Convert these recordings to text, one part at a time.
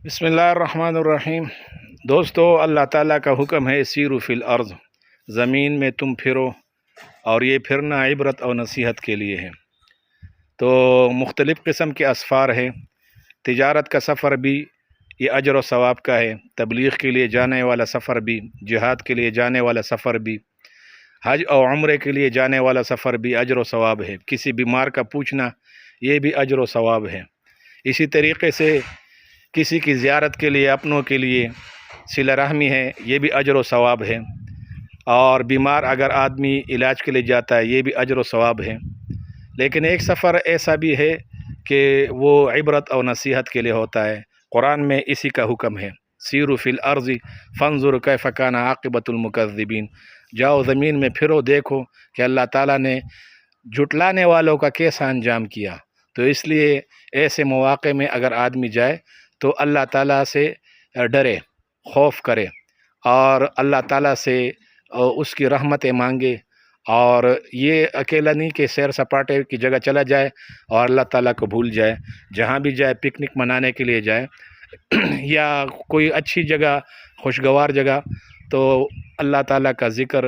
بسم اللہ الرحمن الرحیم۔ دوستو، اللہ تعالیٰ کا حکم ہے سیروا فی الارض، زمین میں تم پھرو، اور یہ پھرنا عبرت اور نصیحت کے لیے ہے۔ تو مختلف قسم کے اسفار ہیں۔ تجارت کا سفر بھی یہ اجر و ثواب کا ہے، تبلیغ کے لیے جانے والا سفر بھی، جہاد کے لیے جانے والا سفر بھی، حج اور عمرے کے لیے جانے والا سفر بھی اجر و ثواب ہے۔ کسی بیمار کا پوچھنا یہ بھی اجر و ثواب ہے۔ اسی طریقے سے کسی کی زیارت کے لیے، اپنوں کے لیے صلہ رحمی ہے، یہ بھی اجر و ثواب ہے۔ اور بیمار اگر آدمی علاج کے لیے جاتا ہے، یہ بھی اجر و ثواب ہے۔ لیکن ایک سفر ایسا بھی ہے کہ وہ عبرت اور نصیحت کے لیے ہوتا ہے۔ قرآن میں اسی کا حکم ہے، سیروا فی الارض فانظروا کیف کان عاقبۃ المکذبین۔ جاؤ زمین میں پھرو، دیکھو کہ اللہ تعالیٰ نے جھٹلانے والوں کا کیسا انجام کیا۔ تو اس لیے ایسے مواقع میں اگر آدمی جائے تو اللہ تعالیٰ سے ڈرے، خوف کرے، اور اللہ تعالیٰ سے اس کی رحمتیں مانگے، اور یہ اکیلا نہیں کہ سیر سپاٹے کی جگہ چلا جائے اور اللہ تعالیٰ کو بھول جائے۔ جہاں بھی جائے، پکنک منانے کے لیے جائے یا کوئی اچھی جگہ، خوشگوار جگہ، تو اللہ تعالیٰ کا ذکر،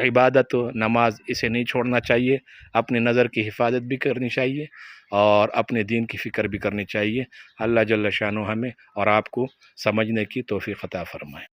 عبادت، نماز، اسے نہیں چھوڑنا چاہیے۔ اپنی نظر کی حفاظت بھی کرنی چاہیے اور اپنے دین کی فکر بھی کرنی چاہیے۔ اللہ جل شانہ ہمیں اور آپ کو سمجھنے کی توفیق عطا فرمائے۔